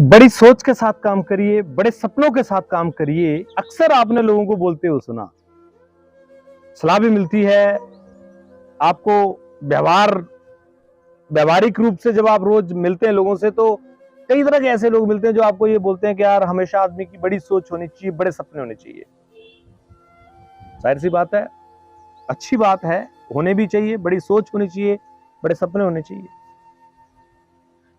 बड़ी सोच के साथ काम करिए, बड़े सपनों के साथ काम करिए। अक्सर आपने लोगों को बोलते हुए सुना, सलाह भी मिलती है आपको। व्यवहारिक रूप से जब आप रोज मिलते हैं लोगों से, तो कई तरह के ऐसे लोग मिलते हैं जो आपको ये बोलते हैं कि यार हमेशा आदमी की बड़ी सोच होनी चाहिए, बड़े सपने होने चाहिए। जाहिर सी बात है, अच्छी बात है, होने भी चाहिए, बड़ी सोच होनी चाहिए, बड़े सपने होने चाहिए।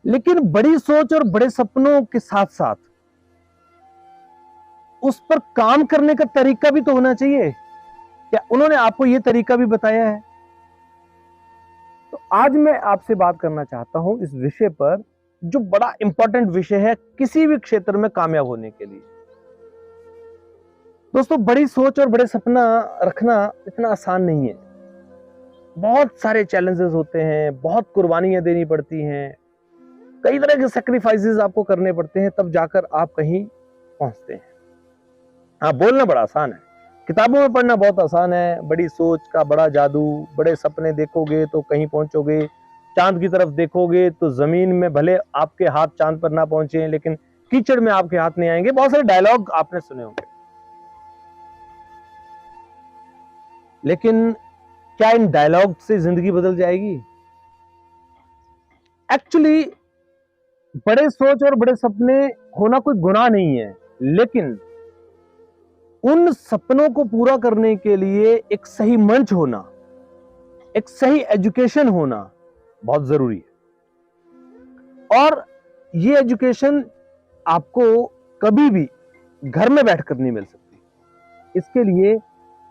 लेकिन बड़ी सोच और बड़े सपनों के साथ साथ उस पर काम करने का तरीका भी तो होना चाहिए। क्या उन्होंने आपको यह तरीका भी बताया है? तो आज मैं आपसे बात करना चाहता हूं इस विषय पर, जो बड़ा इंपॉर्टेंट विषय है किसी भी क्षेत्र में कामयाब होने के लिए। दोस्तों, बड़ी सोच और बड़े सपना रखना इतना आसान नहीं है। बहुत सारे चैलेंजेस होते हैं, बहुत कुर्बानियां देनी पड़ती हैं, कई तरह के सेक्रीफाइसेस आपको करने पड़ते हैं, तब जाकर आप कहीं पहुंचते हैं। हाँ, बोलना बड़ा आसान है, किताबों में पढ़ना बहुत आसान है। बड़ी सोच का बड़ा जादू, बड़े सपने देखोगे तो कहीं पहुंचोगे, चांद की तरफ देखोगे तो जमीन में भले आपके हाथ चांद पर ना पहुंचे, लेकिन कीचड़ में आपके हाथ नहीं आएंगे। बहुत सारे डायलॉग आपने सुने होंगे, लेकिन क्या इन डायलॉग से जिंदगी बदल जाएगी? एक्चुअली बड़े सोच और बड़े सपने होना कोई गुनाह नहीं है, लेकिन उन सपनों को पूरा करने के लिए एक सही मंच होना, एक सही एजुकेशन होना बहुत जरूरी है। और ये एजुकेशन आपको कभी भी घर में बैठकर नहीं मिल सकती। इसके लिए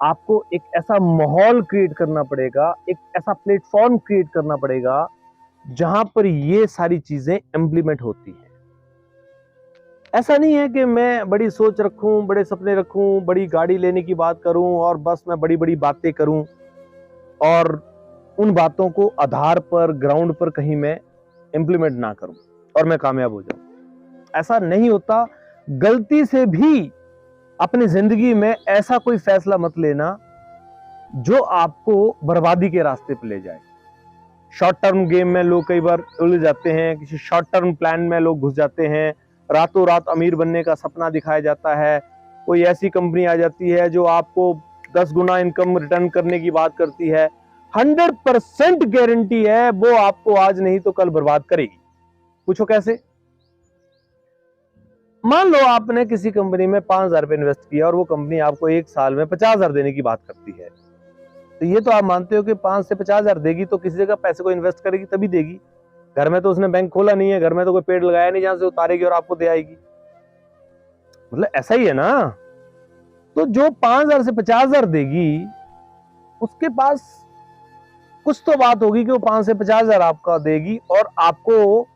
आपको एक ऐसा माहौल क्रिएट करना पड़ेगा, एक ऐसा प्लेटफॉर्म क्रिएट करना पड़ेगा जहां पर ये सारी चीजें इंप्लीमेंट होती हैं। ऐसा नहीं है कि मैं बड़ी सोच रखूं, बड़े सपने रखूं, बड़ी गाड़ी लेने की बात करूं और बस मैं बड़ी बड़ी बातें करूं और उन बातों को आधार पर, ग्राउंड पर कहीं मैं इंप्लीमेंट ना करूं और मैं कामयाब हो जाऊं। ऐसा नहीं होता। गलती से भी अपनी जिंदगी में ऐसा कोई फैसला मत लेना जो आपको बर्बादी के रास्ते पर ले जाए। शॉर्ट टर्म गेम में लोग कई बार उलझ जाते हैं, किसी शॉर्ट टर्म प्लान में लोग घुस जाते हैं, रातों रात अमीर बनने का सपना दिखाया जाता है। कोई ऐसी कंपनी आ जाती है जो आपको 10 गुना इनकम रिटर्न करने की बात करती है। 100% गारंटी है वो आपको आज नहीं तो कल बर्बाद करेगी। पूछो कैसे? मान लो आपने किसी कंपनी में 5,000 रुपए इन्वेस्ट किया और वो कंपनी आपको एक साल में 50,000 देने की बात करती है। तो ये तो आप मानते हो कि 5 से 50,000 देगी, तो किसी जगह पैसे को इन्वेस्ट करेगी तभी देगी। घर में तो उसने बैंक खोला नहीं है, घर में तो कोई पेड़ लगाया नहीं जहां से उतारेगी और आपको दे आएगी। मतलब ऐसा ही है ना। तो जो 5,000 से 50,000 देगी, उसके पास कुछ तो बात होगी कि वो 5 से 50,000 आपका देगी, और आपको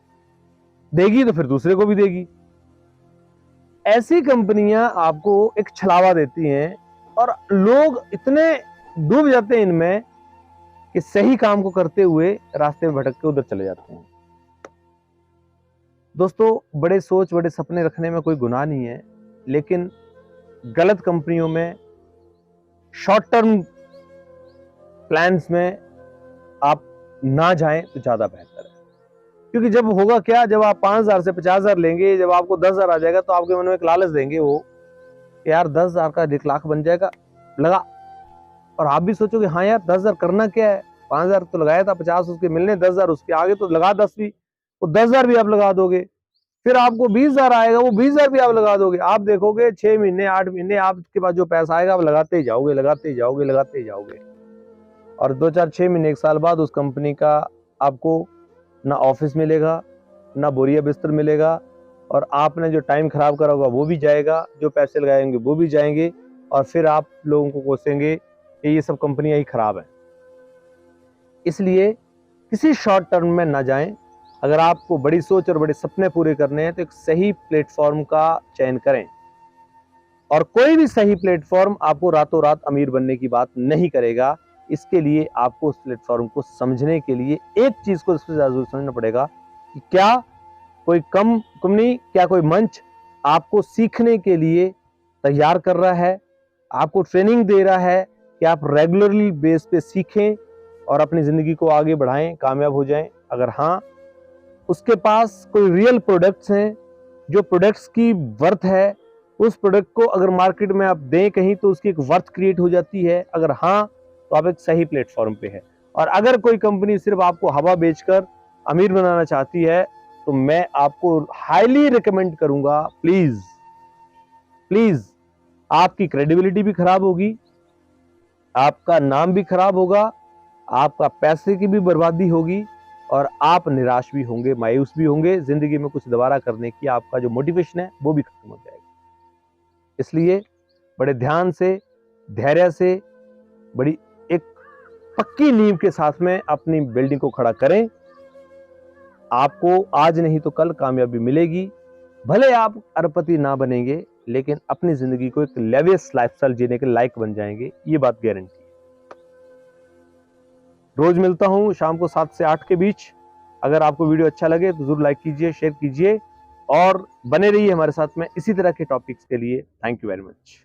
देगी तो फिर दूसरे को भी देगी। ऐसी कंपनियां आपको एक छलावा देती हैं और लोग इतने डूब जाते हैं इनमें कि सही काम को करते हुए रास्ते में भटक के उधर चले जाते हैं। दोस्तों, बड़े सोच, बड़े सपने रखने में कोई गुनाह नहीं है, लेकिन गलत कंपनियों में, शॉर्ट टर्म प्लान्स में आप ना जाएं तो ज्यादा बेहतर है। क्योंकि जब होगा क्या, जब आप 5,000 से 50,000 लेंगे, जब आपको 10,000 आ जाएगा तो आपके मन में एक लालच देंगे वो कि यार 10,000 का 1 लाख बन जाएगा, लगा। और आप भी सोचोगे हाँ यार 10,000 करना क्या है, 5,000 तो लगाया था, 50 उसके मिलने, 10,000 उसके आगे, तो लगा 10 भी, वो 10,000 भी आप लगा दोगे। फिर आपको 20,000 आएगा, वो 20,000 भी आप लगा दोगे। आप देखोगे 6 महीने, 8 महीने आपके पास जो पैसा आएगा आप लगाते ही जाओगे, लगाते ही जाओगे, लगाते ही जाओगे। और 2, 4, 6 महीने, 1 साल बाद उस कंपनी का आपको ना ऑफिस मिलेगा, ना बोरिया बिस्तर मिलेगा, और आपने जो टाइम खराब करा होगा वो भी जाएगा, जो पैसे लगाएंगे वो भी जाएंगे, और फिर आप लोगों को कोसेंगे कि ये सब कंपनियां ही खराब हैं। इसलिए किसी शॉर्ट टर्म में ना जाएं। अगर आपको बड़ी सोच और बड़े सपने पूरे करने हैं तो एक सही प्लेटफॉर्म का चयन करें, और कोई भी सही प्लेटफॉर्म आपको रातों रात अमीर बनने की बात नहीं करेगा। इसके लिए आपको उस प्लेटफॉर्म को समझने के लिए एक चीज को सबसे ज्यादा समझना पड़ेगा कि क्या कोई कंपनी, क्या कोई मंच आपको सीखने के लिए तैयार कर रहा है, आपको ट्रेनिंग दे रहा है कि आप रेगुलरली बेस पे सीखें और अपनी जिंदगी को आगे बढ़ाएं, कामयाब हो जाएं। अगर हाँ, उसके पास कोई रियल प्रोडक्ट्स हैं जो प्रोडक्ट्स की वर्थ है, उस प्रोडक्ट को अगर मार्केट में आप दें कहीं तो उसकी एक वर्थ क्रिएट हो जाती है। अगर हाँ, तो आप एक सही प्लेटफॉर्म पे है। और अगर कोई कंपनी सिर्फ आपको हवा बेचकर अमीर बनाना चाहती है तो मैं आपको हाईली रिकमेंड करूंगा, प्लीज प्लीज, आपकी क्रेडिबिलिटी भी खराब होगी, आपका नाम भी खराब होगा, आपका पैसे की भी बर्बादी होगी और आप निराश भी होंगे, मायूस भी होंगे। जिंदगी में कुछ दोबारा करने की आपका जो मोटिवेशन है वो भी खत्म हो जाएगा। इसलिए बड़े ध्यान से, धैर्य से, बड़ी एक पक्की नींव के साथ में अपनी बिल्डिंग को खड़ा करें। आपको आज नहीं तो कल कामयाबी मिलेगी। भले आप अरबपति ना बनेंगे, लेकिन अपनी जिंदगी को एक लेवियस लाइफस्टाइल जीने के लायक बन जाएंगे, ये बात गारंटी है। रोज मिलता हूं शाम को 7 से 8 के बीच। अगर आपको वीडियो अच्छा लगे तो जरूर लाइक कीजिए, शेयर कीजिए और बने रहिए हमारे साथ में इसी तरह के टॉपिक्स के लिए। Thank you very much.